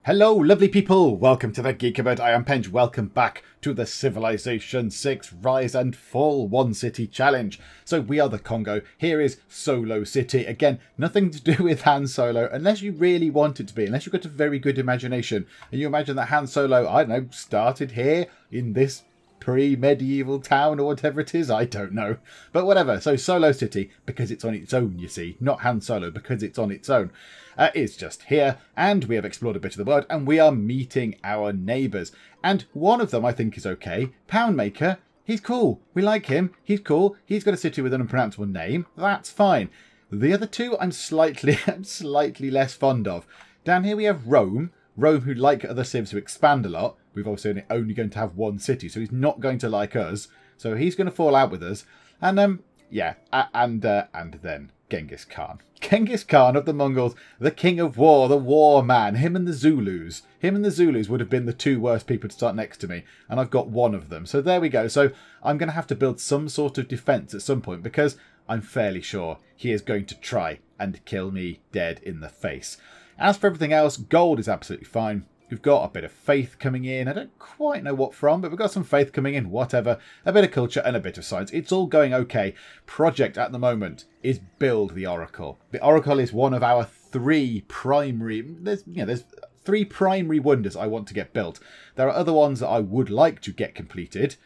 Hello, lovely people! Welcome to the Geek About. I am Penge. Welcome back to the Civilization 6 Rise and Fall One City Challenge. So we are the Kongo. Here is Solo City. Again, nothing to do with Han Solo, unless you really want it to be. Unless you've got a very good imagination. And you imagine that Han Solo, I don't know, started here in this pre-medieval town or whatever it is. I don't know. But whatever. So Solo City, because it's on its own, you see. Not Han Solo, because it's on its own. It's just here, and we have explored a bit of the world, and we are meeting our neighbours. And one of them I think is okay. Poundmaker, he's cool. We like him. He's cool. He's got a city with an unpronounceable name. That's fine. The other two I'm slightly less fond of. Down here we have Rome. Rome, who like other civs who expand a lot. We've obviously only going to have one city, so he's not going to like us. So he's going to fall out with us. And yeah, and then Genghis Khan. Genghis Khan of the Mongols, the king of war, the war man. Him and the Zulus. Him and the Zulus would have been the two worst people to start next to me. And I've got one of them. So there we go. So I'm going to have to build some sort of defence at some point, because I'm fairly sure he is going to try and kill me dead in the face. As for everything else, gold is absolutely fine. We've got a bit of faith coming in. I don't quite know what from, but we've got some faith coming in, whatever. A bit of culture and a bit of science. It's all going okay. Project at the moment is build the Oracle. The Oracle is one of our three primary... There's three primary wonders I want to get built. There are other ones that I would like to get completed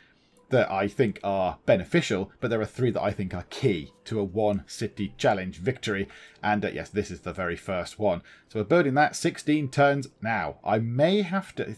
that I think are beneficial, but there are three that I think are key to a one city challenge victory. And yes, this is the very first one. So we're building that 16 turns now. I may have to...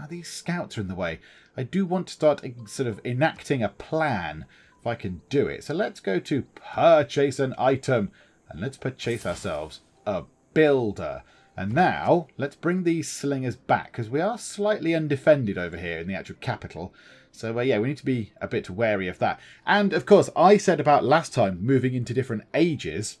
These scouts are in the way. I do want to start sort of enacting a plan if I can do it. So let's go to purchase an item and let's purchase ourselves a builder. And now let's bring these slingers back, because we are slightly undefended over here in the actual capital. So yeah, we need to be a bit wary of that. And of course, I said about last time moving into different ages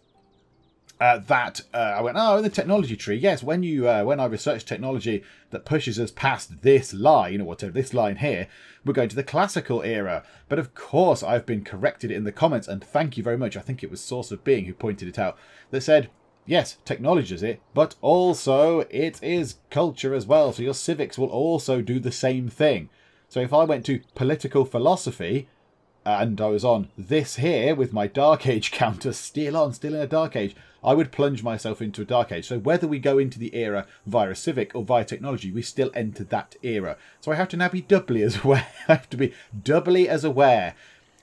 that I went, oh, in the technology tree, yes, when I research technology that pushes us past this line, or whatever, this line here, we're going to the classical era. But of course, I've been corrected in the comments, and thank you very much. I think it was Source of Being who pointed it out, that said, yes, technology is it, but also it is culture as well. So your civics will also do the same thing. So if I went to political philosophy, and I was on this here with my Dark Age counter still in a Dark Age, I would plunge myself into a Dark Age. So whether we go into the era via a civic or via technology, we still enter that era. So I have to now be doubly as aware. I have to be doubly as aware.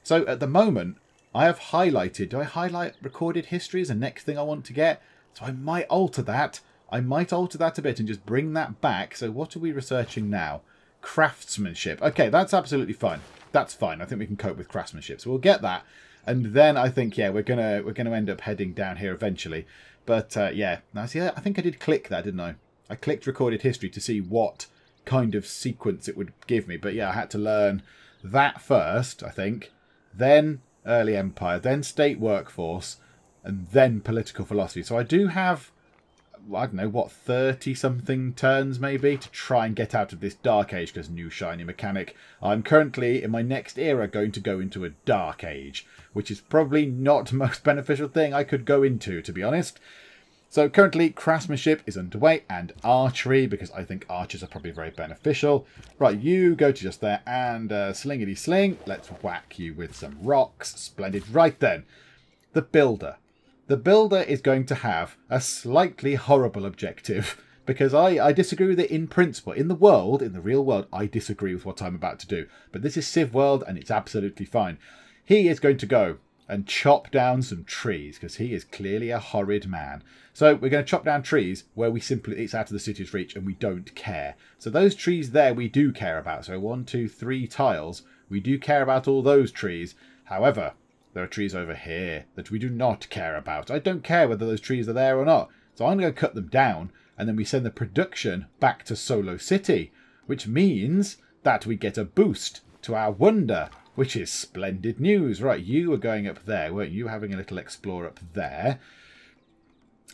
So at the moment, I have highlighted. Do I highlight recorded history as the next thing I want to get? So I might alter that. I might alter that a bit and just bring that back. So what are we researching now? Craftsmanship. Okay, that's absolutely fine. That's fine. I think we can cope with craftsmanship. So we'll get that. And then I think, yeah, we're gonna end up heading down here eventually. But yeah, now see, I think I did click that, didn't I? I clicked recorded history to see what kind of sequence it would give me. But yeah, I had to learn that first, I think. Then early empire, then state workforce, and then political philosophy. So I do have, I don't know, what, 30-something turns maybe to try and get out of this Dark Age, because new shiny mechanic. I'm currently, in my next era, going to go into a Dark Age, which is probably not the most beneficial thing I could go into, to be honest. So currently, craftsmanship is underway, and archery, because I think archers are probably very beneficial. Right, you go to just there, and slingity sling. Let's whack you with some rocks. Splendid. Right then, the builder. The builder is going to have a slightly horrible objective, because I disagree with it in principle. In the world, in the real world, I disagree with what I'm about to do. But this is Civ World, and it's absolutely fine. He is going to go and chop down some trees, because he is clearly a horrid man. So we're going to chop down trees where we simply, it's out of the city's reach, and we don't care. So those trees there we do care about. So 1, 2, 3 tiles, we do care about all those trees. However, there are trees over here that we do not care about. I don't care whether those trees are there or not. So I'm going to cut them down, and then we send the production back to Solo City, which means that we get a boost to our wonder, which is splendid news. Right, you were going up there, weren't you? Having a little explore up there,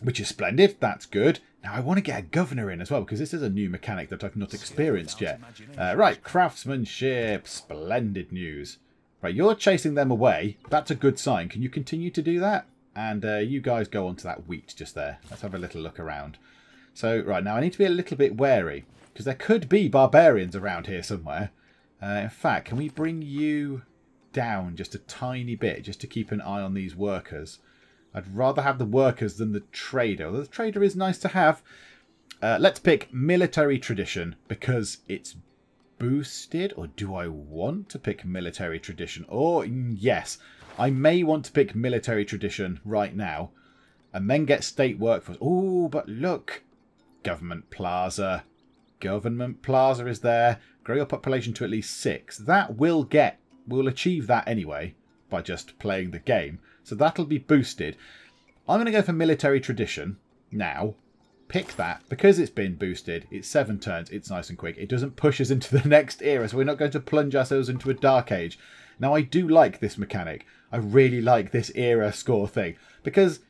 which is splendid. That's good. Now I want to get a governor in as well, because this is a new mechanic that I've not experienced yet. Right, craftsmanship, splendid news. Right, you're chasing them away. That's a good sign. Can you continue to do that? And you guys go onto that wheat just there. Let's have a little look around. So, right, now I need to be a little bit wary, because there could be barbarians around here somewhere. In fact, can we bring you down just a tiny bit, just to keep an eye on these workers? I'd rather have the workers than the trader. Although the trader is nice to have. Let's pick military tradition, because it's boosted. Or do I want to pick military tradition? Or, yes, I may want to pick military tradition right now. And then get state workforce. Oh, but look. Government plaza. Government plaza is there. Grow your population to at least 6. That will achieve that anyway by just playing the game. So that'll be boosted. I'm going to go for military tradition now. Pick that. Because it's been boosted, it's 7 turns. It's nice and quick. It doesn't push us into the next era, so we're not going to plunge ourselves into a dark age. Now, I do like this mechanic. I really like this era score thing. Because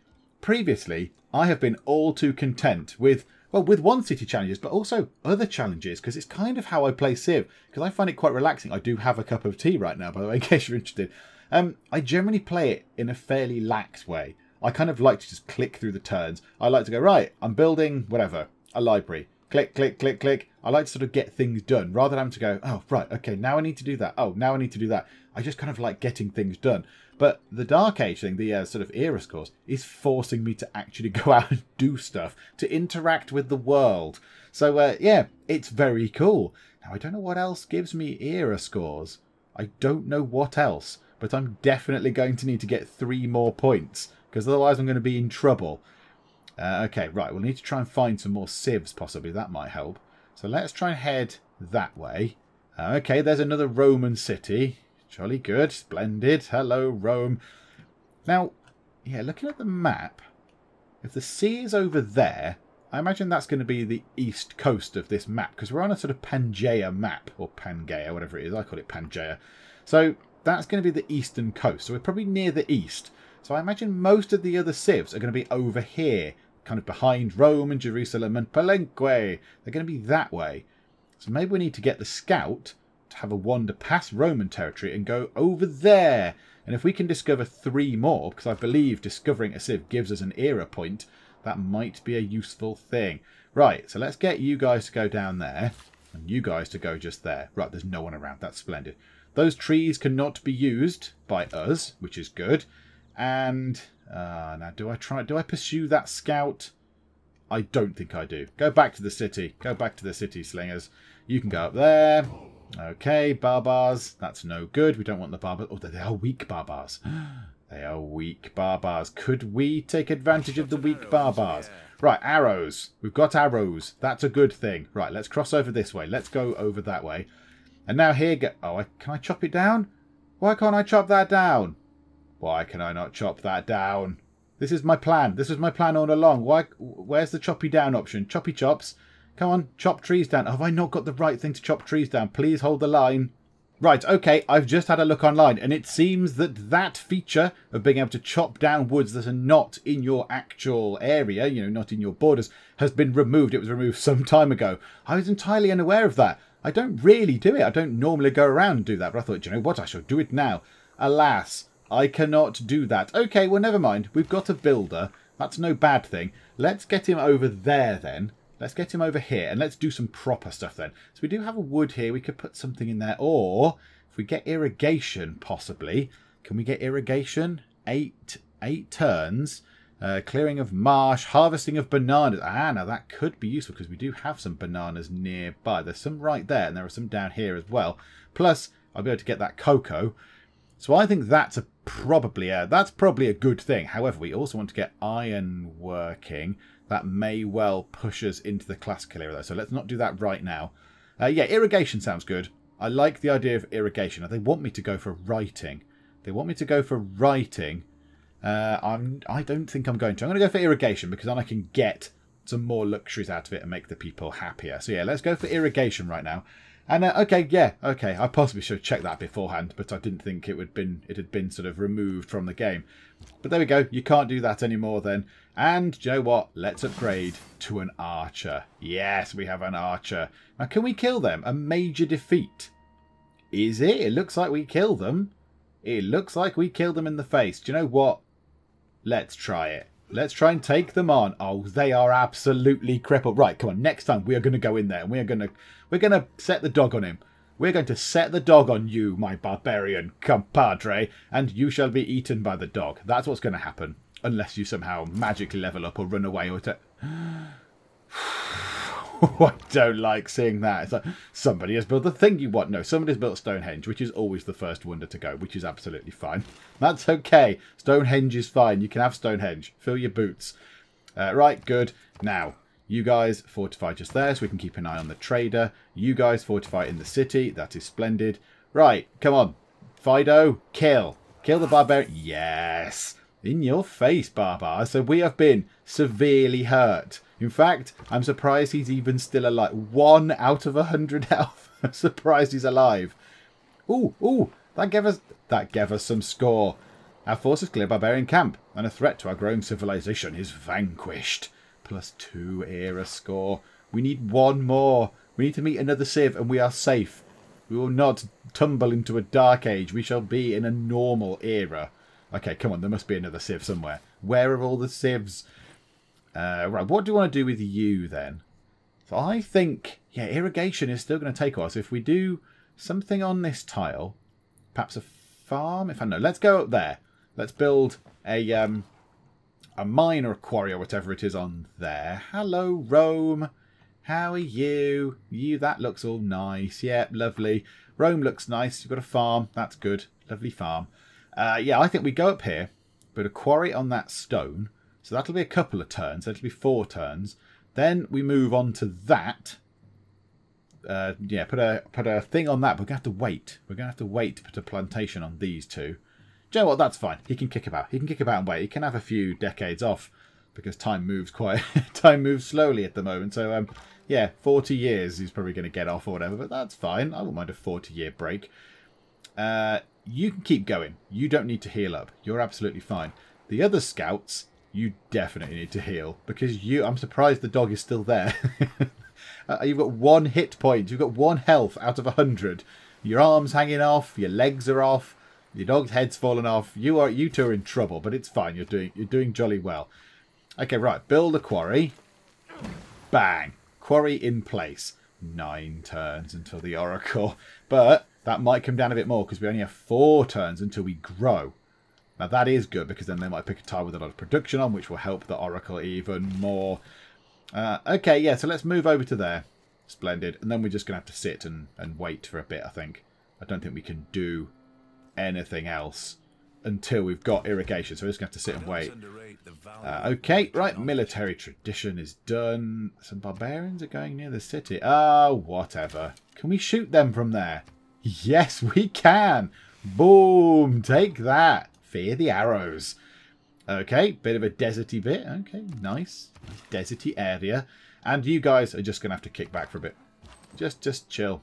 previously, I have been all too content with... well, with one city challenges, but also other challenges, because it's kind of how I play Civ, because I find it quite relaxing. I do have a cup of tea right now, by the way, in case you're interested. I generally play it in a fairly lax way. I kind of like to just click through the turns. I like to go, right, I'm building, whatever, a library. Click, click, click, click. I like to sort of get things done, rather than having to go, oh, right, okay, now I need to do that. Oh, now I need to do that. I just kind of like getting things done. But the Dark Age thing, the sort of era scores, is forcing me to actually go out and do stuff, to interact with the world. So, yeah, it's very cool. Now, I don't know what else gives me era scores. I don't know what else. But I'm definitely going to need to get 3 more points, because otherwise I'm going to be in trouble. Okay, right, we'll need to try and find some more civs, possibly. That might help. So let's try and head that way. Okay, there's another Roman city. Jolly good. Splendid. Hello, Rome. Now, yeah, looking at the map, if the sea is over there, I imagine that's going to be the east coast of this map, because we're on a sort of Pangaea map, or Pangaea, whatever it is. I call it Pangaea. So that's going to be the eastern coast. So we're probably near the east. So I imagine most of the other civs are going to be over here, kind of behind Rome and Jerusalem and Palenque. They're going to be that way. So maybe we need to get the scout to have a wander past Roman territory and go over there. And if we can discover 3 more, because I believe discovering a civ gives us an era point, that might be a useful thing. Right, so let's get you guys to go down there and you guys to go just there. Right, there's no one around. That's splendid. Those trees cannot be used by us, which is good. And now do I pursue that scout? I don't think I do. Go back to the city. Go back to the city, slingers. You can go up there. Okay, barbars. That's no good. We don't want the barbars. Oh, they are weak barbars. They are weak barbars. Could we take advantage of the weak barbars? Right, arrows. We've got arrows. That's a good thing. Right, let's cross over this way. Let's go over that way. And now here go... oh, can I chop it down? Why can't I chop that down? Why can I not chop that down? This is my plan. This was my plan all along. Where's the choppy down option? Choppy chops. Come on, chop trees down. Have I not got the right thing to chop trees down? Please hold the line. Right, okay, I've just had a look online, and it seems that that feature of being able to chop down woods that are not in your actual area, you know, not in your borders, has been removed. It was removed some time ago. I was entirely unaware of that. I don't really do it. I don't normally go around and do that, but I thought, you know what, I shall do it now. Alas, I cannot do that. Okay, well, never mind. We've got a builder. That's no bad thing. Let's get him over there then. Let's get him over here and let's do some proper stuff then. So we do have a wood here. We could put something in there. Or if we get irrigation, possibly. Can we get irrigation? 8 turns. Clearing of marsh. Harvesting of bananas. Ah, now that could be useful because we do have some bananas nearby. There's some right there and there are some down here as well. Plus, I'll be able to get that cocoa. So I think that's probably a good thing. However, we also want to get iron working. That may well push us into the classical era, though. So let's not do that right now. Yeah, irrigation sounds good. I like the idea of irrigation. They want me to go for writing. They want me to go for writing. I don't think I'm going to. I'm going to go for irrigation because then I can get some more luxuries out of it and make the people happier. So yeah, let's go for irrigation right now. And okay, yeah, okay. I possibly should have checked that beforehand, but I didn't think it had been sort of removed from the game. But there we go. You can't do that anymore then. And do you know what? Let's upgrade to an archer. Yes, we have an archer. Now, can we kill them? A major defeat. Is it? It looks like we kill them. It looks like we kill them in the face. Do you know what? Let's try it. Let's try and take them on. Oh, they are absolutely crippled. Right, come on. Next time we are going to go in there and we're going to set the dog on him. We're going to set the dog on you, my barbarian compadre, and you shall be eaten by the dog. That's what's going to happen. Unless you somehow magically level up or run away or... I don't like seeing that. It's like, somebody has built the thing you want. No, somebody's built Stonehenge, which is always the first wonder to go, which is absolutely fine. That's okay. Stonehenge is fine. You can have Stonehenge. Fill your boots. Right, good. Now, you guys fortify just there so we can keep an eye on the trader. You guys fortify in the city. That is splendid. Right, come on. Fido, kill. Kill the barbarian. Yes. In your face, Barbar. So we have been severely hurt. In fact, I'm surprised he's even still alive. 1 out of 100 health. I'm surprised he's alive. Ooh, that gave us some score. Our forces clear barbarian camp, and a threat to our growing civilization is vanquished. +2 era score. We need 1 more. We need to meet another civ, and we are safe. We will not tumble into a dark age. We shall be in a normal era. Okay, come on. There must be another civ somewhere. Where are all the civs? Right, what do you want to do with you then? So I think, yeah, irrigation is still going to take a while. So if we do something on this tile, perhaps a farm, if I know. Let's go up there. Let's build a mine or a quarry or whatever it is on there. Hello, Rome. How are you? That looks all nice. Yeah, lovely. Rome looks nice. You've got a farm. That's good. Lovely farm. Yeah, I think we go up here, put a quarry on that stone. So that'll be a couple of turns. That'll be 4 turns. Then we move on to that. Yeah, put a thing on that. We're going to have to wait. We're going to have to wait to put a plantation on these 2. Do you know what? That's fine. He can kick about. He can kick about and wait. He can have a few decades off because time moves time moves slowly at the moment. So yeah, 40 years he's probably going to get off or whatever. But that's fine. I won't mind a 40-year break. You can keep going. You don't need to heal up. You're absolutely fine. The other scouts, you definitely need to heal because I'm surprised the dog is still there. You've got 1 hit point. You've got 1 health out of 100. Your arm's hanging off. Your legs are off. Your dog's head's fallen off. You 2 are in trouble, but it's fine. You're doing jolly well. Okay, right. Build a quarry. Bang. Quarry in place. 9 turns until the oracle. But that might come down a bit more because we only have 4 turns until we grow. Now that is good because then they might pick a tile with a lot of production on, which will help the oracle even more. Okay, yeah, so let's move over to there. Splendid. And then we're just going to have to sit and wait for a bit, I think. I don't think we can do anything else until we've got irrigation. So we're just going to have to sit and wait. Okay, right. Military tradition is done. Some barbarians are going near the city. Oh, whatever. Can we shoot them from there? Yes, we can. Boom. Take that. Fear the arrows. Okay, bit of a deserty bit. Okay, nice. Deserty area. And you guys are just going to have to kick back for a bit. Just chill.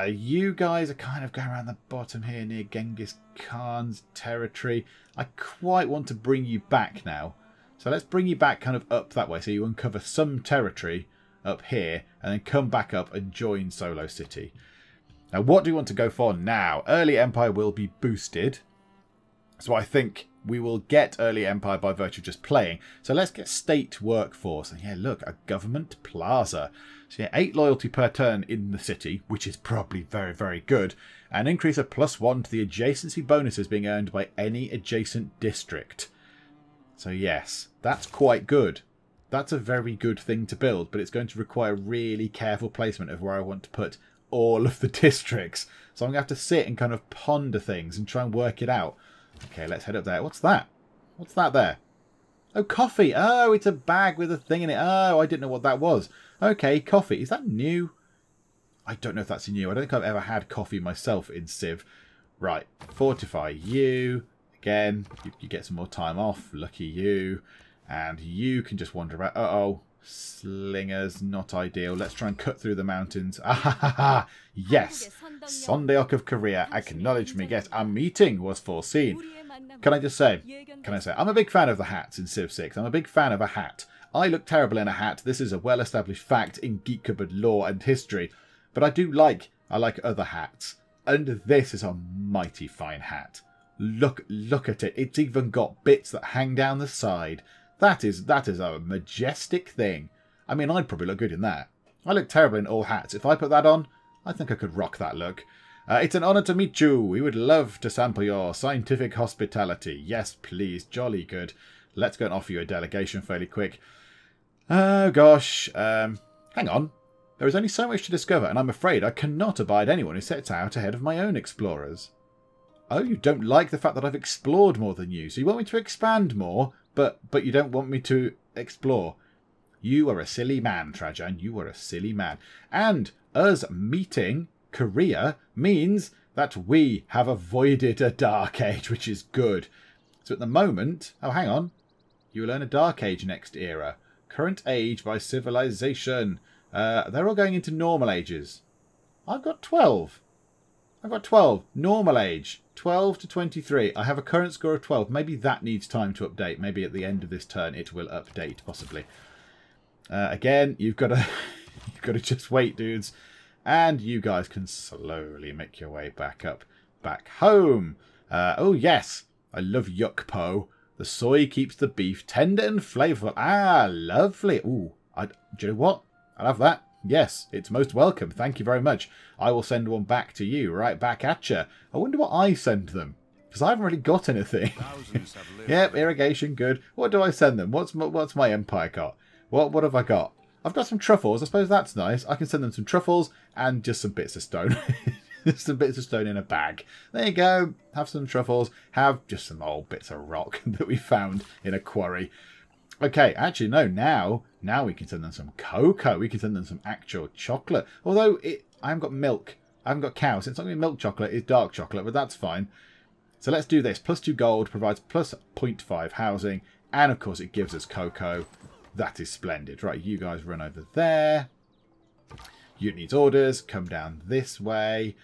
You guys are kind of going around the bottom here near Genghis Khan's territory. I quite want to bring you back now. So let's bring you back kind of up that way. So you uncover some territory up here and then come back up and join Solo City. Now, what do we want to go for now? Early Empire will be boosted. So I think we will get Early Empire by virtue of just playing. So let's get State Workforce. And yeah, look, a Government Plaza. So yeah, 8 loyalty per turn in the city, which is probably very, very good. An increase of +1 to the adjacency bonuses being earned by any adjacent district. So yes, that's quite good. That's a very good thing to build, but it's going to require really careful placement of where I want to put all of the districts. So I'm going to have to sit and kind of ponder things and try and work it out. Okay, let's head up there. What's that? What's that there? Oh, coffee. Oh, it's a bag with a thing in it. Oh, I didn't know what that was. Okay, coffee. Is that new? I don't know if that's new. I don't think I've ever had coffee myself in Civ. Right. Fortify you. Again, you get some more time off. Lucky you. And you can just wander about. Uh-oh. Slingers. Not ideal. Let's try and cut through the mountains. Ah ha ha ha. Yes. Sondeok of Korea. Acknowledge me. Yes, a meeting was foreseen. Can I say, I'm a big fan of the hats in Civ 6. I'm a big fan of a hat. I look terrible in a hat. This is a well-established fact in Geek Cupboard lore and history. But I like other hats. And this is a mighty fine hat. Look at it. It's even got bits that hang down the side. That is a majestic thing. I mean, I'd probably look good in that. I look terrible in all hats. If I put that on, I think I could rock that look. It's an honour to meet you. We would love to sample your scientific hospitality. Yes, please. Jolly good. Let's go and offer you a delegation fairly quick. Oh, gosh. Hang on. There is only so much to discover, and I'm afraid I cannot abide anyone who sets out ahead of my own explorers. Oh, you don't like the fact that I've explored more than you, so you want me to expand more, but you don't want me to explore. You are a silly man, Trajan. You are a silly man. And us meeting Korea means that we have avoided a dark age, which is good. So at the moment... Oh, hang on. You will learn a dark age next era. Current age by civilization. They're all going into normal ages. I've got 12. I've got 12. Normal age. 12 to 23. I have a current score of 12. Maybe that needs time to update. Maybe at the end of this turn it will update, possibly. Again, you've got to just wait, dudes. And you guys can slowly make your way back home. Oh, yes. I love Yukpo. The soy keeps the beef tender and flavourful. Ah, lovely. Ooh, do you know what? I'll have that. Yes, it's most welcome. Thank you very much. I will send one back to you, right back at you. I wonder what I send them, because I haven't really got anything. Yep, irrigation, good. What do I send them? What's my empire got? What have I got? I've got some truffles. I suppose that's nice. I can send them some truffles and just some bits of stone. Some bits of stone in a bag. There you go. Have some truffles. Have just some old bits of rock that we found in a quarry. Okay, actually, no, now we can send them some cocoa. We can send them some actual chocolate. Although I haven't got milk. I haven't got cows. It's not going to be milk chocolate. It's dark chocolate, but that's fine. So let's do this. +2 gold provides +0.5 housing. And, of course, it gives us cocoa. That is splendid. Right, you guys run over there. Unit needs orders. Come down this way.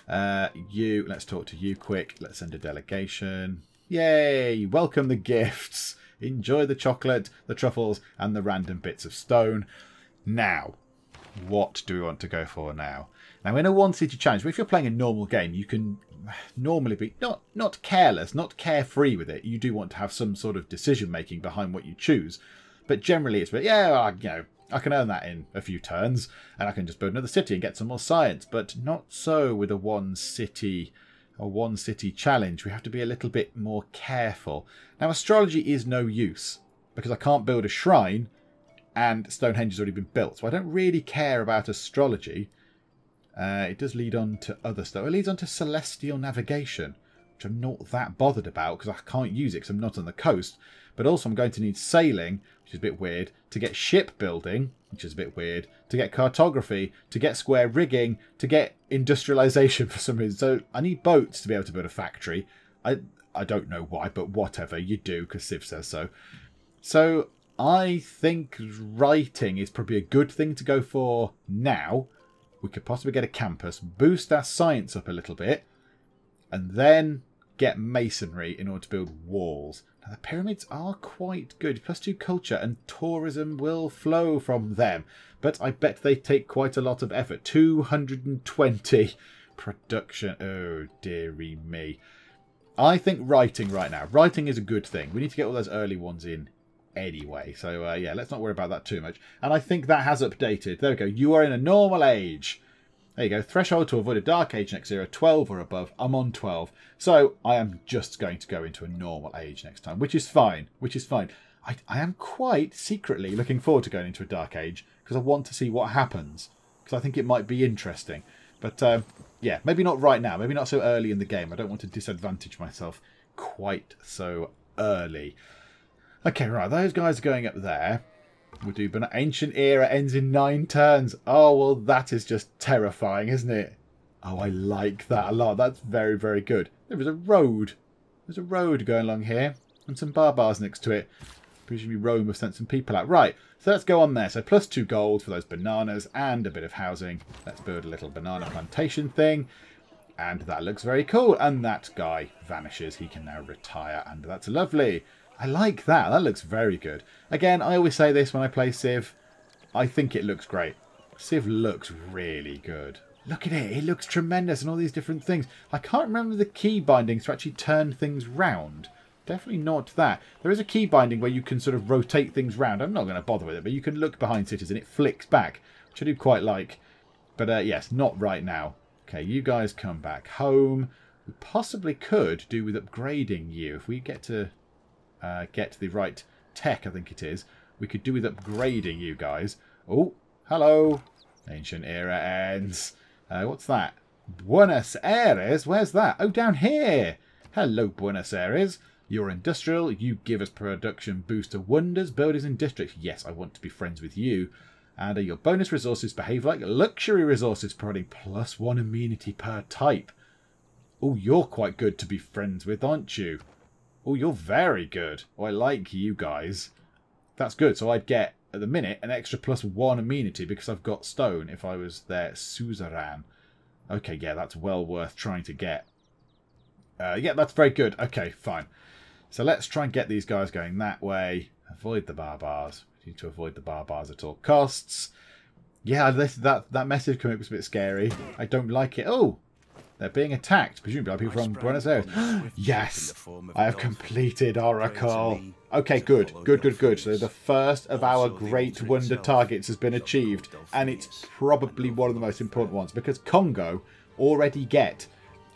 Let's talk to you quick. Let's send a delegation. Yay! Welcome the gifts. Enjoy the chocolate, the truffles, and the random bits of stone. Now, what do we want to go for now? Now, in a one-city challenge, if you're playing a normal game, you can normally be not careless, not carefree with it. You do want to have some sort of decision-making behind what you choose. But generally, it's, I can earn that in a few turns, and I can just build another city and get some more science. But not so with a one-city challenge. We have to be a little bit more careful. Now, astrology is no use, because I can't build a shrine, and Stonehenge has already been built. So I don't really care about astrology. It does lead on to other stuff. It leads on to celestial navigation, which I'm not that bothered about, because I can't use it because I'm not on the coast. But also I'm going to need sailing, which is a bit weird, to get shipbuilding, which is a bit weird, to get cartography, to get square rigging, to get industrialization for some reason. So I need boats to be able to build a factory. I don't know why, but whatever, you do, because Civ says so. So I think writing is probably a good thing to go for now. We could possibly get a campus, boost our science up a little bit, and then get masonry in order to build walls. Now, the pyramids are quite good. +2 culture and tourism will flow from them. But I bet they take quite a lot of effort. 220 production. Oh, dearie me. I think writing right now. Writing is a good thing. We need to get all those early ones in anyway. So, yeah, let's not worry about that too much. And I think that has updated. There we go. You are in a normal age. There you go. Threshold to avoid a dark age next era, 12 or above. I'm on 12. So I am just going to go into a normal age next time, which is fine. Which is fine. I am quite secretly looking forward to going into a dark age because I want to see what happens. Because I think it might be interesting. But yeah, maybe not right now. Maybe not so early in the game. I don't want to disadvantage myself quite so early. Okay, right. Those guys are going up there. We'll do, but ancient era ends in 9 turns. Oh, well, that is just terrifying, isn't it? Oh, I like that a lot. That's very, very good. There is a road. There's a road going along here. And some barbars next to it. Presumably Rome have sent some people out. Right, so let's go on there. So +2 gold for those bananas and a bit of housing. Let's build a little banana plantation thing. And that looks very cool. And that guy vanishes. He can now retire. And that's lovely. I like that. That looks very good. Again, I always say this when I play Civ. I think it looks great. Civ looks really good. Look at it. It looks tremendous and all these different things. I can't remember the key bindings to actually turn things round. Definitely not that. There is a key binding where you can sort of rotate things round. I'm not going to bother with it, but you can look behind cities and it flicks back, which I do quite like. But yes, not right now. Okay, you guys come back home. We possibly could do with upgrading you. If we get to the right tech, I think it is, we could do with upgrading you guys. Oh, hello. Ancient era ends. What's that? Buenos Aires? Where's that? Oh, down here. Hello, Buenos Aires. You're industrial. You give us production booster wonders, buildings and districts. Yes, I want to be friends with you. And your bonus resources behave like luxury resources, providing +1 amenity per type. Oh, you're quite good to be friends with, aren't you? Oh, you're very good. Oh, I like you guys. That's good. So I'd get, at the minute, an extra +1 amenity because I've got stone if I was their suzerain. Okay, yeah, that's well worth trying to get. Yeah, that's very good. Okay, fine. So let's try and get these guys going that way. Avoid the barbars. We need to avoid the barbars at all costs. Yeah, that message coming up was a bit scary. I don't like it. Oh, they're being attacked, presumably by people from Buenos Aires. Yes, I have completed Oracle. Okay, good. So the first of our Great Wonder targets has been achieved, and it's probably one of the most important ones, because Kongo already get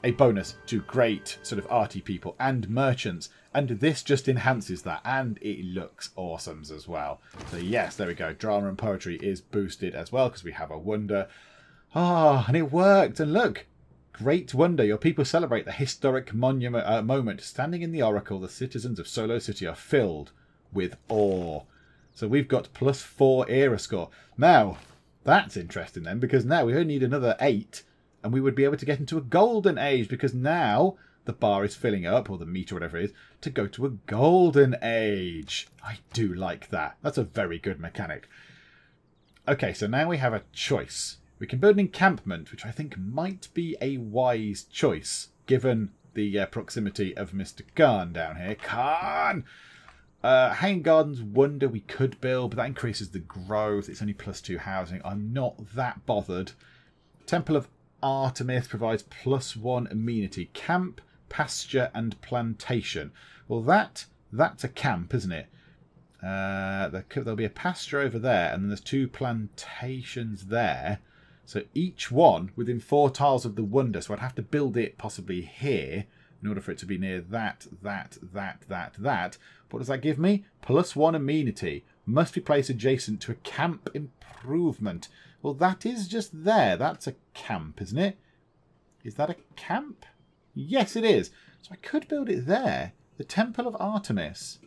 a bonus to great sort of arty people and merchants, and this just enhances that, and it looks awesome as well. So yes, there we go. Drama and poetry is boosted as well, because we have a wonder. Ah, and it worked, and look. Great wonder, your people celebrate the historic moment. Standing in the oracle, the citizens of Solo City are filled with awe. So we've got +4 era score. Now, that's interesting then, because now we only need another 8, and we would be able to get into a golden age, because now the bar is filling up, or the meter, or whatever it is, to go to a golden age. I do like that. That's a very good mechanic. Okay, so now we have a choice. We can build an encampment, which I think might be a wise choice, given the proximity of Mr. Khan down here. Khan! Hanging Gardens Wonder we could build, but that increases the growth. It's only +2 housing. I'm not that bothered. Temple of Artemis provides +1 amenity. Camp, pasture, and plantation. Well, that's a camp, isn't it? There'll be a pasture over there, and then there's 2 plantations there. So each one within 4 tiles of the wonder. So I'd have to build it possibly here in order for it to be near that. What does that give me? +1 amenity. Must be placed adjacent to a camp improvement. Well, that is just there. That's a camp, isn't it? Is that a camp? Yes, it is. So I could build it there. The Temple of Artemis.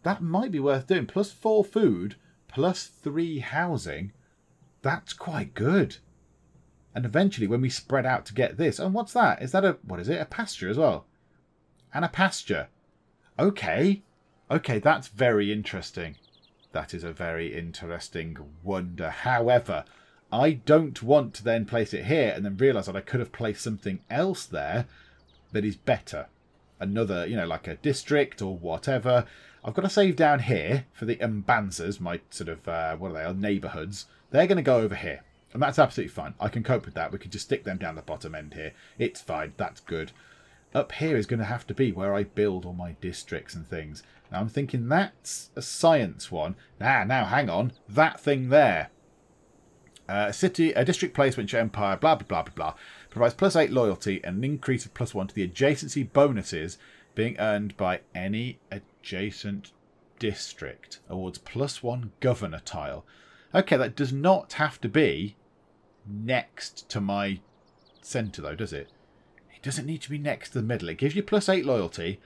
That might be worth doing. +4 food, +3 housing. That's quite good. And eventually, when we spread out to get this... And what's that? Is that a... What is it? A pasture as well. And a pasture. Okay. Okay, that's very interesting. That is a very interesting wonder. However, I don't want to then place it here and then realise that I could have placed something else there that is better. Another, you know, like a district or whatever. I've got to save down here for the Mbanzas, my sort of, what are they, our neighbourhoods. They're going to go over here. And that's absolutely fine. I can cope with that. We can just stick them down the bottom end here. It's fine. That's good. Up here is going to have to be where I build all my districts and things. Now, I'm thinking that's a science one. Now, hang on. That thing there. A district placement empire, blah, blah, blah, blah, blah. Provides +8 loyalty and an increase of +1 to the adjacency bonuses being earned by any adjacent district. Awards +1 governor tile. Okay, that does not have to be next to my centre, though, does it? It doesn't need to be next to the middle. It gives you +8 loyalty,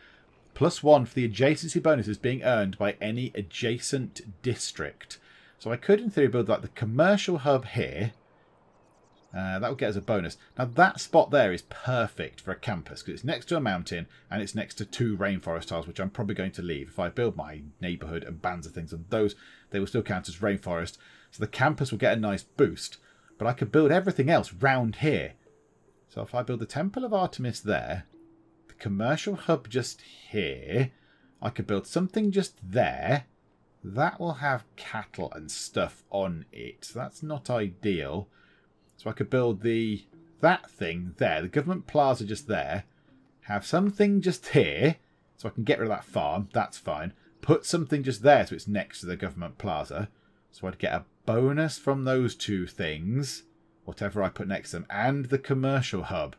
+1 for the adjacency bonuses being earned by any adjacent district. So I could, in theory, build like the commercial hub here. That would get us a bonus. Now, that spot there is perfect for a campus because it's next to a mountain and it's next to 2 rainforest tiles, which I'm probably going to leave. If I build my neighbourhood and bands of things on those, they will still count as rainforest. So the campus will get a nice boost. But I could build everything else round here. So if I build the Temple of Artemis there, the commercial hub just here, I could build something just there. That will have cattle and stuff on it. So that's not ideal. So I could build that thing there. The government plaza just there. Have something just here. So I can get rid of that farm. That's fine. Put something just there so it's next to the government plaza. So I'd get a bonus from those two things, whatever I put next to them, and the commercial hub.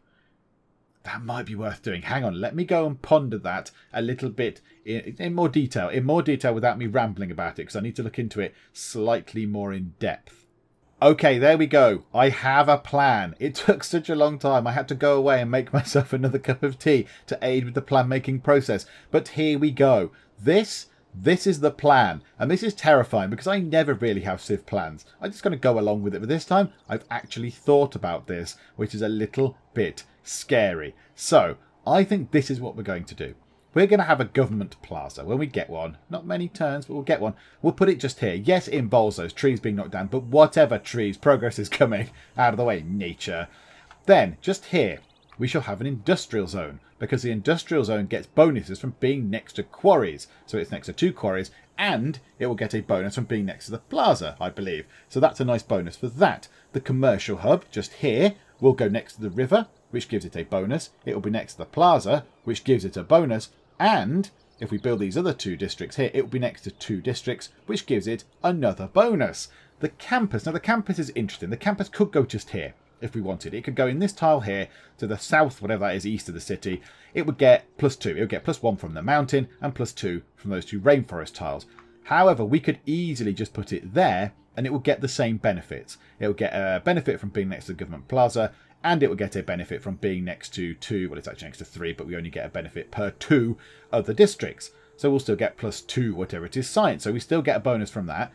That might be worth doing. Hang on, let me go and ponder that a little bit in more detail. In more detail without me rambling about it, because I need to look into it slightly more in depth. Okay, there we go. I have a plan. It took such a long time. I had to go away and make myself another cup of tea to aid with the plan-making process. But here we go. This is the plan. And this is terrifying because I never really have civ plans. I'm just going to go along with it. But this time, I've actually thought about this, which is a little bit scary. So, I think this is what we're going to do. We're going to have a government plaza when we get one. Not many turns, but we'll get one. We'll put it just here. Yes, it involves those trees being knocked down, but whatever trees, progress is coming. Out of the way, nature. Then, just here, we shall have an industrial zone, because the industrial zone gets bonuses from being next to quarries. So it's next to 2 quarries, and it will get a bonus from being next to the plaza, I believe. So that's a nice bonus for that. The commercial hub, just here, will go next to the river, which gives it a bonus. It will be next to the plaza, which gives it a bonus. And if we build these other 2 districts here, it will be next to 2 districts, which gives it another bonus. The campus. Now, the campus is interesting. The campus could go just here if we wanted. It could go in this tile here to the south, whatever that is, east of the city. It would get +2. It would get +1 from the mountain and +2 from those 2 rainforest tiles. However, we could easily just put it there and it will get the same benefits. It will get a benefit from being next to the government plaza, and it will get a benefit from being next to 2, well, it's actually next to 3, but we only get a benefit per 2 other districts. So we'll still get +2, whatever it is, science. So we still get a bonus from that.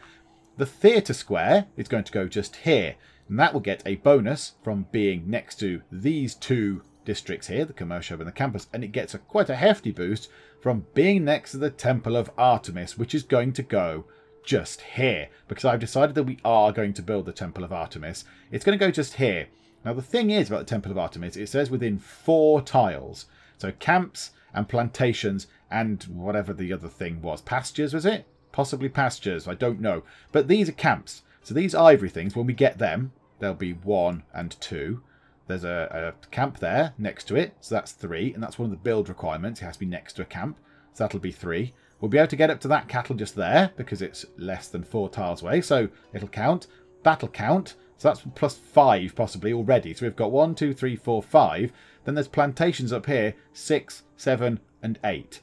The theatre square is going to go just here, and that will get a bonus from being next to these 2 districts here, the commercial hub and the campus, and it gets quite a hefty boost from being next to the Temple of Artemis, which is going to go just here, because I've decided that we are going to build the Temple of Artemis. It's going to go just here. Now, the thing is about the Temple of Artemis, it says within 4 tiles. So camps and plantations and whatever the other thing was. Pastures, was it? Possibly pastures, I don't know. But these are camps. So these ivory things, when we get them, there'll be 1 and 2. There's a camp there next to it, so that's 3. And that's one of the build requirements. It has to be next to a camp, so that'll be 3. We'll be able to get up to that cattle just there, because it's less than 4 tiles away, so it'll count. Battle count. So that's +5 possibly already. So we've got 1, 2, 3, 4, 5. Then there's plantations up here, 6, 7, and 8.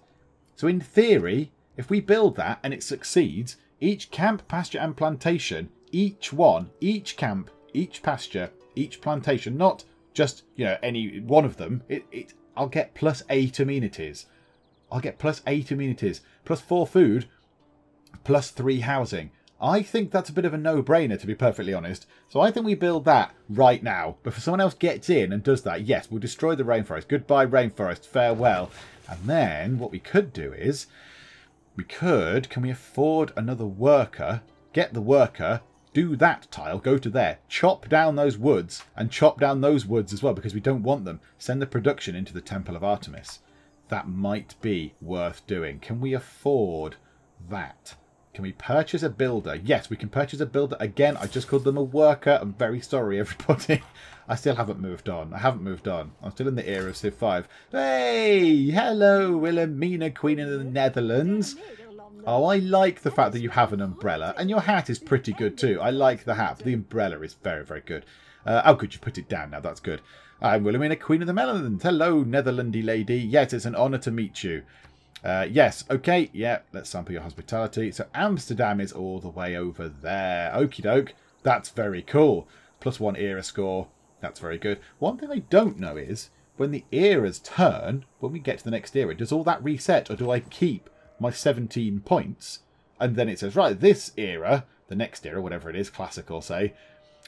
So in theory, if we build that and it succeeds, each camp, pasture, and plantation, each one, each camp, each pasture, each plantation, not just, you know, any one of them, I'll get +8 amenities. I'll get +8 amenities, +4 food, +3 housing. I think that's a bit of a no-brainer, to be perfectly honest. So I think we build that right now. But if someone else gets in and does that, yes, we'll destroy the rainforest. Goodbye, rainforest. Farewell. And then what we could do is, can we afford another worker? Get the worker, do that tile, go to there, chop down those woods, and chop down those woods as well, because we don't want them. Send the production into the Temple of Artemis. That might be worth doing. Can we afford that? Can we purchase a builder? Yes, we can purchase a builder. Again, I just called them a worker. I'm very sorry, everybody. I still haven't moved on. I haven't moved on. I'm still in the era of Civ 5. Hey! Hello, Wilhelmina, Queen of the Netherlands. Oh, I like the fact that you have an umbrella. And your hat is pretty good too. I like the hat. The umbrella is very, very good. Oh, good, you put it down now. That's good. I'm Wilhelmina, Queen of the Netherlands. Hello, Netherlandy lady. Yes, it's an honour to meet you. Yes, okay, yeah, let's sample your hospitality. So Amsterdam is all the way over there. Okie doke, that's very cool. +1 era score, that's very good. One thing I don't know is, when the eras turn, when we get to the next era, does all that reset, or do I keep my 17 points? And then it says, right, this era, the next era, whatever it is, classical, say,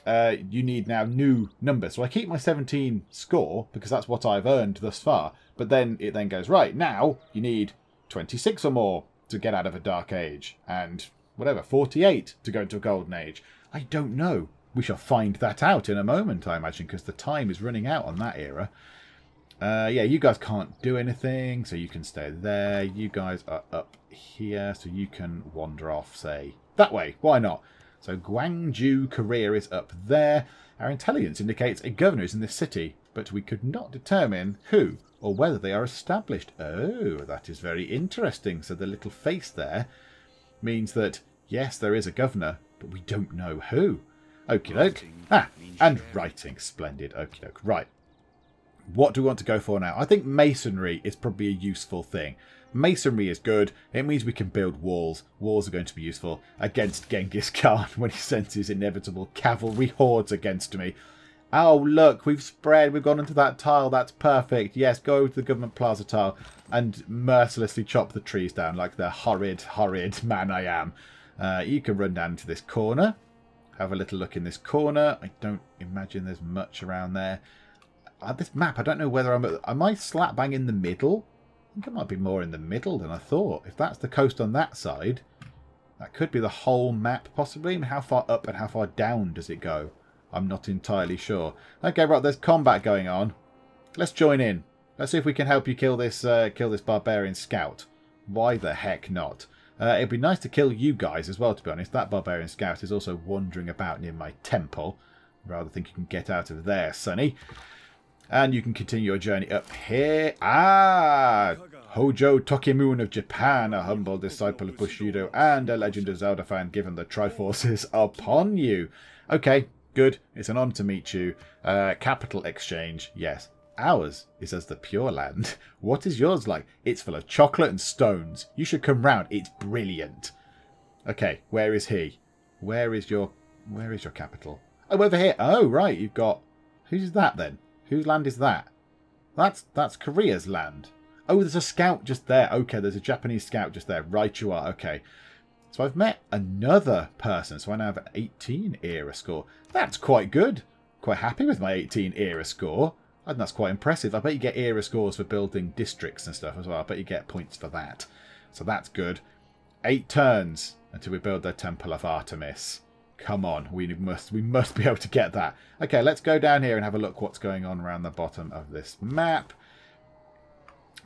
you need now new numbers. So I keep my 17 score, because that's what I've earned thus far. But then it then goes, right, now you need 26 or more to get out of a dark age. And whatever, 48 to go into a golden age. I don't know. We shall find that out in a moment, I imagine, because the time is running out on that era. Yeah, you guys can't do anything, so you can stay there. You guys are up here, so you can wander off, say, that way. Why not? So Gwangju Korea is up there. Our intelligence indicates a governor is in this city, but we could not determine who or whether they are established. Oh, that is very interesting. So the little face there means that, yes, there is a governor, but we don't know who. Okie doke. Ah, and writing. Splendid. Okie doke. Right. What do we want to go for now? I think masonry is probably a useful thing. Masonry is good. It means we can build walls. Walls are going to be useful against Genghis Khan when he sends his inevitable cavalry hordes against me. Oh, look, we've spread. We've gone into that tile. That's perfect. Yes, go to the government plaza tile and mercilessly chop the trees down like the horrid, horrid man I am. You can run down to this corner. Have a little look in this corner. I don't imagine there's much around there. This map, I don't know whether am I slap bang in the middle? I think I might be more in the middle than I thought. If that's the coast on that side, that could be the whole map possibly. And how far up and how far down does it go? I'm not entirely sure. Okay, right, there's combat going on. Let's join in. Let's see if we can help you kill this barbarian scout. Why the heck not? It'd be nice to kill you guys as well, to be honest. That barbarian scout is also wandering about near my temple. Rather think you can get out of there, sonny. And you can continue your journey up here. Ah! Hojo Tokimun of Japan, a humble disciple of Bushido and a legend of Zelda fan, given the Triforces upon you. Okay, good. It's an honour to meet you. Capital exchange, yes. Ours is as the Pure Land. What is yours like? It's full of chocolate and stones. You should come round. It's brilliant. Okay, where is he? Where is your capital? Oh, over here. Oh, right. You've got... Who's that then? Whose land is that? That's Korea's land. Oh, there's a scout just there. Okay, there's a Japanese scout just there. Right you are. Okay. So I've met another person. So I now have an 18 era score. That's quite good. Quite happy with my 18 era score. I think that's quite impressive. I bet you get era scores for building districts and stuff as well. I bet you get points for that. So that's good. 8 turns until we build the Temple of Artemis. Come on, we must be able to get that. Okay, let's go down here and have a look what's going on around the bottom of this map.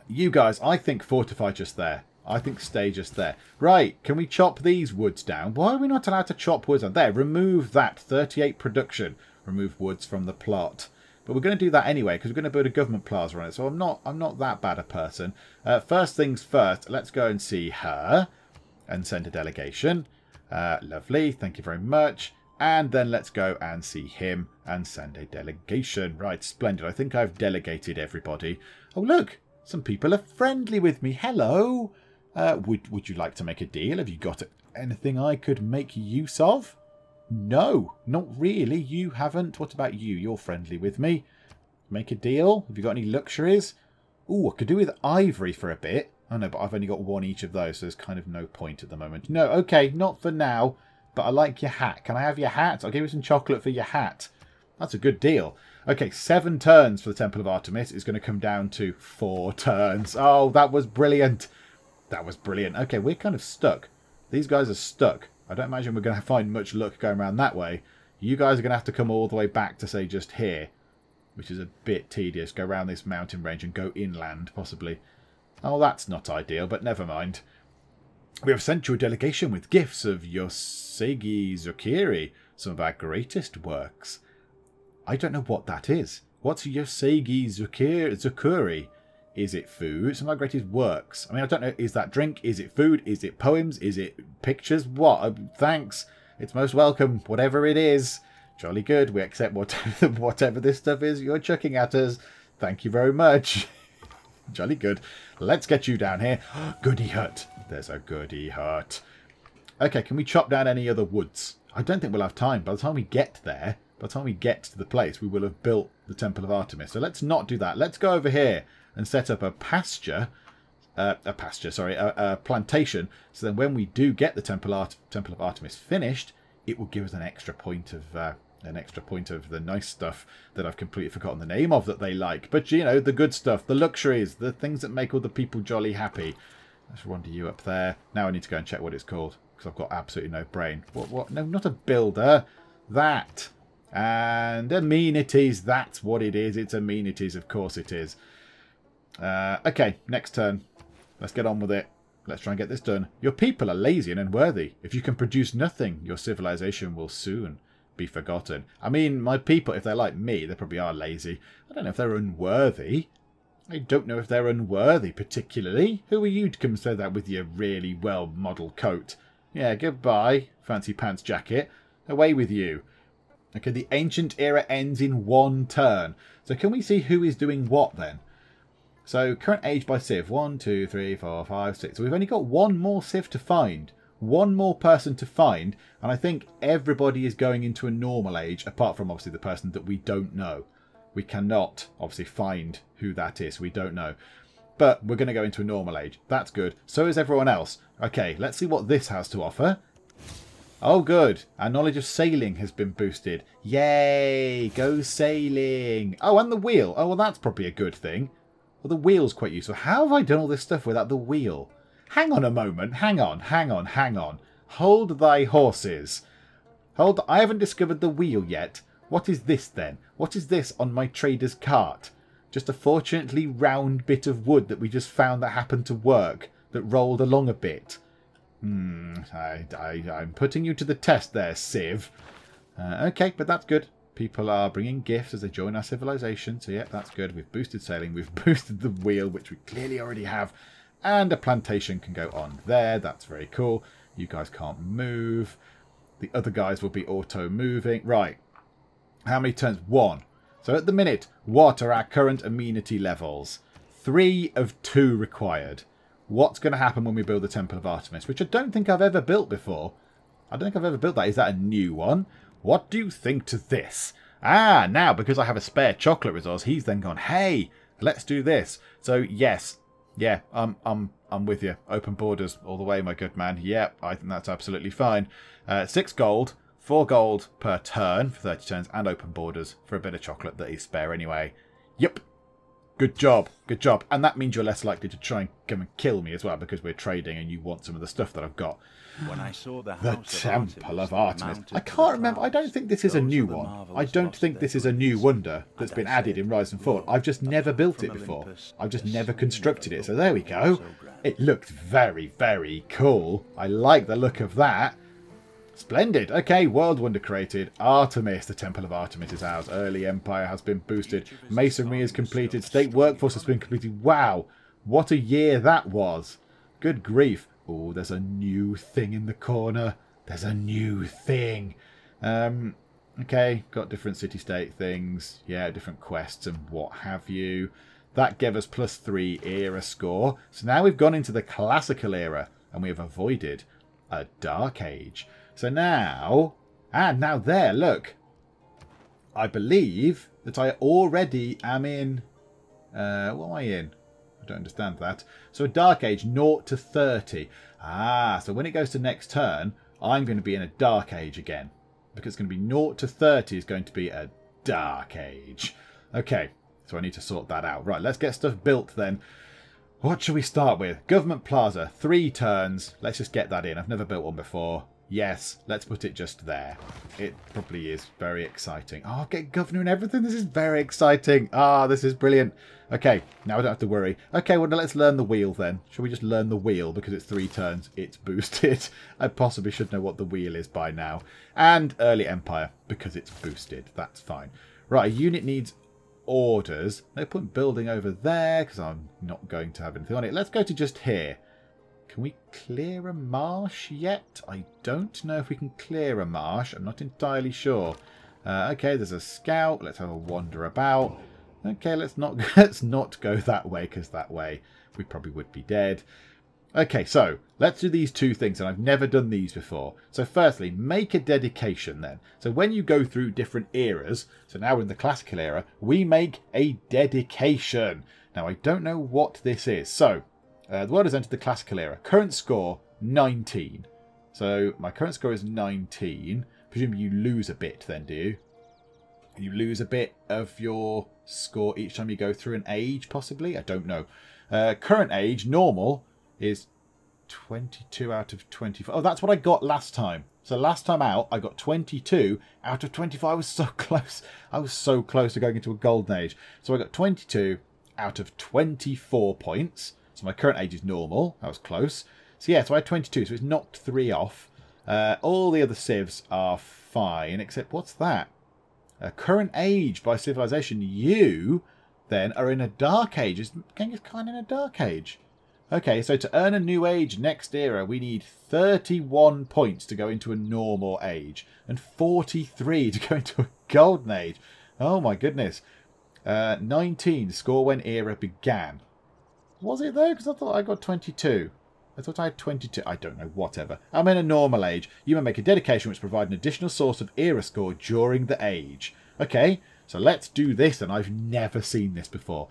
You guys, I think fortify just there. I think stay just there. Right, can we chop these woods down? Why are we not allowed to chop woods down? There, remove that. 38 production. Remove woods from the plot. But we're going to do that anyway, because we're going to build a government plaza on it. So I'm not that bad a person. First things first, let's go and see her. And send a delegation. Lovely, thank you very much. And then let's go and see him and send a delegation. Right, splendid. I think I've delegated everybody. Oh, look, some people are friendly with me. Hello. Would you like to make a deal? Have you got anything I could make use of? No, not really. You haven't. What about you? You're friendly with me. Make a deal. Have you got any luxuries? Ooh, I could do with ivory for a bit. Oh no, but I've only got 1 each of those, so there's kind of no point at the moment. No, okay, not for now, but I like your hat. Can I have your hat? I'll give you some chocolate for your hat. That's a good deal. Okay, 7 turns for the Temple of Artemis is going to come down to 4 turns. Oh, that was brilliant. That was brilliant. Okay, we're kind of stuck. These guys are stuck. I don't imagine we're going to find much luck going around that way. You guys are going to have to come all the way back to, say, just here, which is a bit tedious. Go around this mountain range and go inland, possibly. Oh, that's not ideal, but never mind. We have sent you a delegation with gifts of Yosegi Zukiri, some of our greatest works. I don't know what that is. What's Yosegi Zukuri? Is it food? Some of our greatest works. I mean, I don't know. Is that drink? Is it food? Is it poems? Is it pictures? What? Thanks. It's most welcome. Whatever it is. Jolly good. We accept whatever this stuff is you're chucking at us. Thank you very much. Jolly good. Let's get you down here. Goody hut. There's a goody hut. Okay, can we chop down any other woods? I don't think we'll have time. By the time we get there, by the time we get to the place, we will have built the Temple of Artemis. So let's not do that. Let's go over here and set up a plantation. So then when we do get the Temple of Artemis finished, it will give us an extra point of the nice stuff that I've completely forgotten the name of that they like. But, you know, the good stuff, the luxuries, the things that make all the people jolly happy. Let's wander you up there. Now I need to go and check what it's called, because I've got absolutely no brain. What? No, not a builder. That. And amenities. That's what it is. It's amenities. Of course it is. Okay, next turn. Let's get on with it. Let's try and get this done. Your people are lazy and unworthy. If you can produce nothing, your civilization will soon be forgotten. I mean, my people, if they're like me, they probably are lazy. I don't know if they're unworthy. I don't know if they're unworthy particularly. Who are you to come say that with your really well-modelled coat? Yeah, goodbye, fancy pants jacket. Away with you. Okay, the ancient era ends in 1 turn. So can we see who is doing what then? So current age by civ. 1, 2, 3, 4, 5, 6. So we've only got 1 more civ to find. 1 more person to find. And I think everybody is going into a normal age, apart from obviously the person that we don't know. We cannot obviously find who that is. We don't know. But we're going to go into a normal age. That's good. So is everyone else. Okay, let's see what this has to offer. Oh, good. Our knowledge of sailing has been boosted. Yay! Go sailing. Oh, and the wheel. Oh, well, that's probably a good thing. Well, the wheel's quite useful. How have I done all this stuff without the wheel? Hang on a moment. Hang on. Hold thy horses. I haven't discovered the wheel yet. What is this then? What is this on my trader's cart? Just a fortunately round bit of wood that we just found that happened to work, that rolled along a bit. I'm putting you to the test there, Civ. Okay, but that's good. People are bringing gifts as they join our civilization. So yeah, that's good. We've boosted sailing. We've boosted the wheel, which we clearly already have. And a plantation can go on there. That's very cool. You guys can't move. The other guys will be auto-moving. Right. How many turns? 1. So at the minute, what are our current amenity levels? 3 of 2 required. What's going to happen when we build the Temple of Artemis? Which I don't think I've ever built before. I don't think I've ever built that. Is that a new one? What do you think to this? Ah, now, because I have a spare chocolate resource, he's then gone, hey, let's do this. So, yes. Yeah, I'm with you. Open borders all the way, my good man. Yep, I think that's absolutely fine. 6 gold, 4 gold per turn for 30 turns, and open borders for a bit of chocolate that is spare anyway. Yep. Good job. Good job. And that means you're less likely to try and come and kill me as well, because we're trading and you want some of the stuff that I've got. When I saw the Temple of Artemis. I can't remember. I don't think this is a new one. I don't think this is a new wonder that's been added in Rise and Fall. I've just never built it before. I've just never constructed it. So there we go. It looked very, very cool. I like the look of that. Splendid. Okay, world wonder created. Artemis, the Temple of Artemis is ours. Early Empire has been boosted. Masonry is completed. State workforce has been completed. Wow, what a year that was. Good grief. Oh, there's a new thing in the corner. There's a new thing. Okay, got different city-state things. Yeah, different quests and what have you. That gave us +3 era score. So now we've gone into the classical era and we have avoided a dark age. So now, and now there, look. I believe that I already am in, what am I in? I don't understand that. So a dark age, 0 to 30. Ah, so when it goes to next turn, I'm going to be in a dark age again. Because it's going to be 0 to 30 is going to be a dark age. Okay, so I need to sort that out. Right, let's get stuff built then. What should we start with? Government Plaza, 3 turns. Let's just get that in. I've never built one before. Yes, let's put it just there. It probably is very exciting. Oh, I'll get governor and everything. This is very exciting. Ah, this is brilliant. Okay, now I don't have to worry. Okay, well, now let's learn the wheel then. Shall we just learn the wheel? Because it's 3 turns, it's boosted. I possibly should know what the wheel is by now. And Early Empire, because it's boosted. That's fine. Right, a unit needs orders. No point building over there, because I'm not going to have anything on it. Let's go to just here. Can we clear a marsh yet? I don't know if we can clear a marsh. I'm not entirely sure. Okay, there's a scout. Let's have a wander about. Okay, let's not go that way, because that way we probably would be dead. Okay, so let's do these 2 things, and I've never done these before. So firstly, make a dedication then. So when you go through different eras, so now we're in the classical era, we make a dedication. Now, I don't know what this is. So the world has entered the classical era. Current score, 19. So my current score is 19. Presumably you lose a bit then, do you? You lose a bit of your score each time you go through an age, possibly? I don't know. Current age, normal, is 22 out of 24. Oh, that's what I got last time. So last time out, I got 22 out of 24. I was so close. I was so close to going into a golden age. So I got 22 out of 24 points. So my current age is normal. That was close. So yeah, so I had 22. So it's knocked 3 off. All the other civs are fine, except what's that? Current age by civilization. You, then, are in a dark age. Is Genghis Khan in a dark age? Okay, so to earn a new age next era, we need 31 points to go into a normal age. And 43 to go into a golden age. Oh my goodness. 19, score when era began. Was it though? Because I thought I got 22. I thought I had 22. I don't know, whatever. I'm in a normal age. You may make a dedication which provides an additional source of era score during the age. Okay, so let's do this, and I've never seen this before.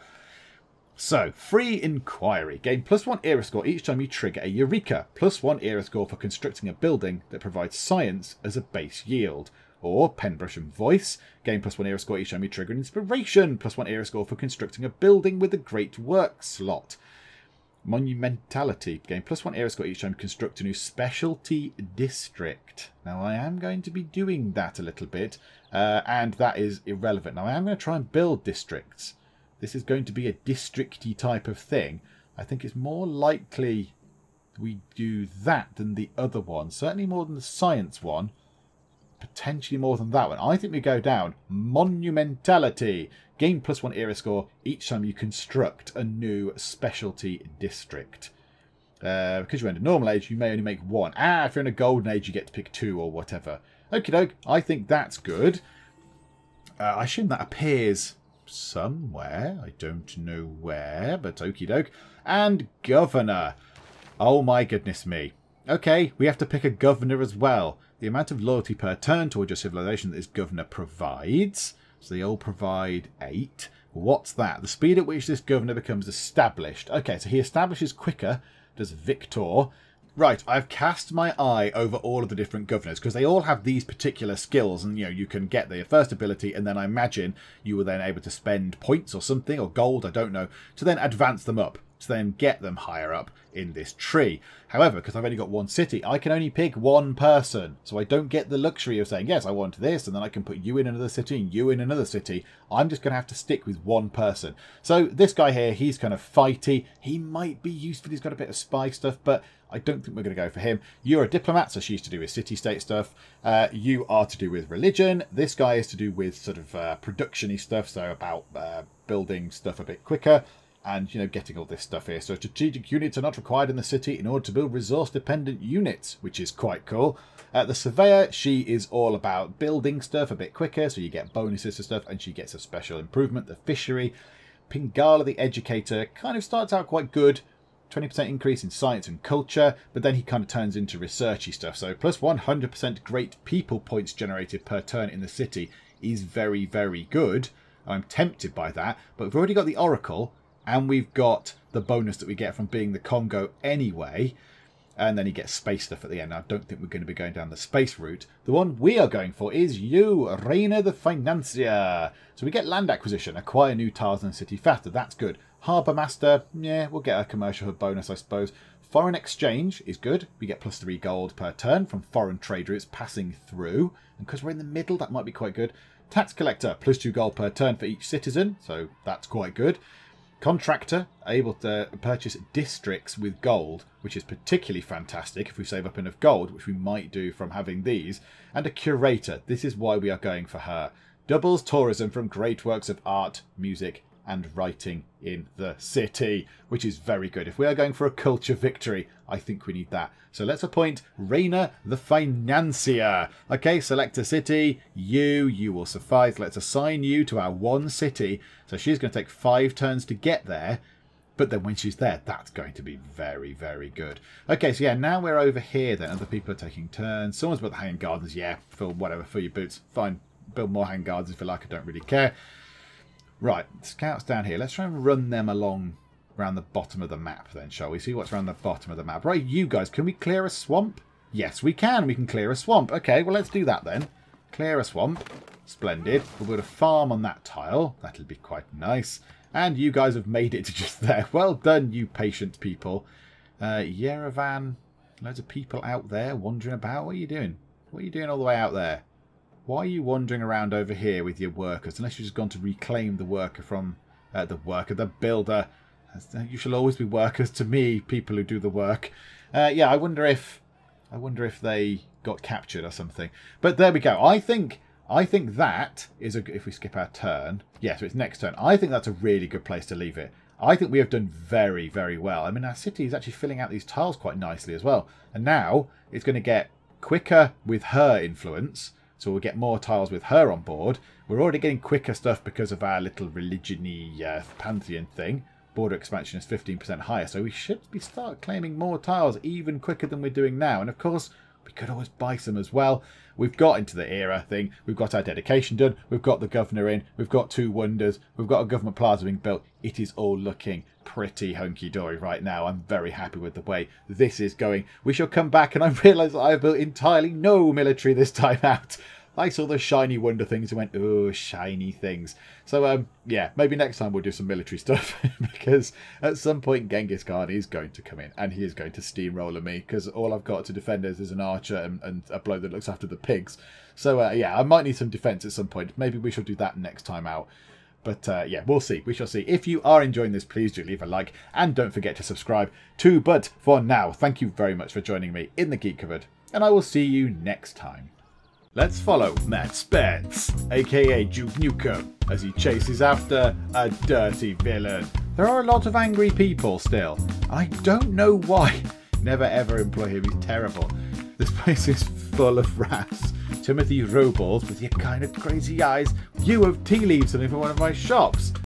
So, free inquiry. Gain +1 era score each time you trigger a Eureka. +1 era score for constructing a building that provides science as a base yield. Or Penbrush and Voice. Gain +1 era score each time you trigger an inspiration. +1 era score for constructing a building with a great work slot. Monumentality. Gain +1 era score each time you construct a new specialty district. Now, I am going to be doing that a little bit. And that is irrelevant. Now, I am going to try and build districts. This is going to be a districty type of thing. I think it's more likely we do that than the other one. Certainly more than the science one. Potentially more than that one. I think we go down monumentality. Gain +1 era score each time you construct a new specialty district. Because you're in a normal age, you may only make one. If you're in a golden age, you get to pick 2 or whatever. Okie doke, I think that's good. I assume that appears somewhere. I don't know where, but okie doke. And governor. Oh my goodness me. Okay, we have to pick a governor as well. The amount of loyalty per turn towards your civilization that this governor provides. So they all provide 8. What's that? The speed at which this governor becomes established. Okay, so he establishes quicker, does Victor. Right, I've cast my eye over all of the different governors because they all have these particular skills, and you can get their first ability, and then I imagine you were then able to spend points or something, or gold, I don't know, to then advance them up, to then get them higher up in this tree. However, because I've only got one city, I can only pick one person, so I don't get the luxury of saying, yes, I want this, and then I can put you in another city and you in another city. I'm just going to have to stick with one person. So this guy here, he's kind of fighty. He might be useful. He's got a bit of spy stuff, but I don't think we're going to go for him. You're a diplomat, so she's to do with city-state stuff. You are to do with religion. This guy is to do with sort of production-y stuff, so about building stuff a bit quicker. And, getting all this stuff here. So strategic units are not required in the city in order to build resource-dependent units, which is quite cool. The surveyor, she is all about building stuff a bit quicker, so you get bonuses to stuff, and she gets a special improvement. The fishery. Pingala, the educator, kind of starts out quite good. 20% increase in science and culture, but then he kind of turns into researchy stuff. So plus 100% great people points generated per turn in the city is very, very good. I'm tempted by that, but we've already got the Oracle, and we've got the bonus that we get from being the Kongo anyway. And then he gets space stuff at the end. I don't think we're going to be going down the space route. The one we are going for is you, Reina the Financier. So we get land acquisition, acquire new tiles in the city faster. That's good. Harbour Master, yeah, we'll get a commercial hub bonus, I suppose. Foreign exchange is good. We get +3 gold per turn from foreign trade routes passing through. And because we're in the middle, that might be quite good. Tax collector, +2 gold per turn for each citizen. So that's quite good. Contractor, able to purchase districts with gold, which is particularly fantastic if we save up enough gold, which we might do from having these. And a curator, this is why we are going for her. Doubles tourism from great works of art, music, and writing in the city, which is very good. If we are going for a culture victory, I think we need that. So let's appoint Reina the Financier. Okay, select a city. You will suffice. Let's assign you to our one city. So she's going to take 5 turns to get there. But then when she's there, that's going to be very, very good. Okay, so yeah, now we're over here then. Other people are taking turns. Someone's built the hanging gardens. Yeah, fill whatever, fill your boots. Fine, build more hanging gardens if you like. I don't really care. Right, scouts down here. Let's try and run them along around the bottom of the map then, shall we? See what's around the bottom of the map. Right, you guys, can we clear a swamp? Yes, we can. We can clear a swamp. Okay, well, let's do that then. Clear a swamp. Splendid. We'll build a farm on that tile. That'll be quite nice. And you guys have made it to just there. Well done, you patient people. Yerevan. Loads of people out there wandering about. What are you doing? What are you doing all the way out there? Why are you wandering around over here with your workers? Unless you've just gone to reclaim the worker from... the builder. You shall always be workers to me, people who do the work. Yeah, I wonder if I wonder if they got captured or something. But there we go. I think that is if we skip our turn. Yeah, so it's next turn. I think that's a really good place to leave it. I think we have done very, very well. I mean, our city is actually filling out these tiles quite nicely as well. And now it's going to get quicker with her influence. So we'll get more tiles with her on board. We're already getting quicker stuff because of our little religion-y pantheon thing. Border expansion is 15% higher. So we should start claiming more tiles even quicker than we're doing now. And of course, we could always buy some as well. We've got into the era thing. We've got our dedication done. We've got the governor in. We've got 2 wonders. We've got a government plaza being built. It is all looking pretty hunky-dory right now. I'm very happy with the way this is going. We shall come back and I realise I have built entirely no military this time out. I saw the shiny wonder things and went, oh, shiny things. So, yeah, maybe next time we'll do some military stuff because at some point Genghis Khan is going to come in and he is going to steamroller me because all I've got to defend us is an archer and a bloke that looks after the pigs. So, yeah, I might need some defence at some point. Maybe we shall do that next time out. But, yeah, we'll see. We shall see. If you are enjoying this, please do leave a like and don't forget to subscribe too. But for now, thank you very much for joining me in the Geek Cupboard and I will see you next time. Let's follow Matt Spence, aka Duke Nukem, as he chases after a dirty villain. There are a lot of angry people still. I don't know why. Never ever employ him, he's terrible. This place is full of rats. Timothy Robles with your kind of crazy eyes. You have tea leaves in for one of my shops.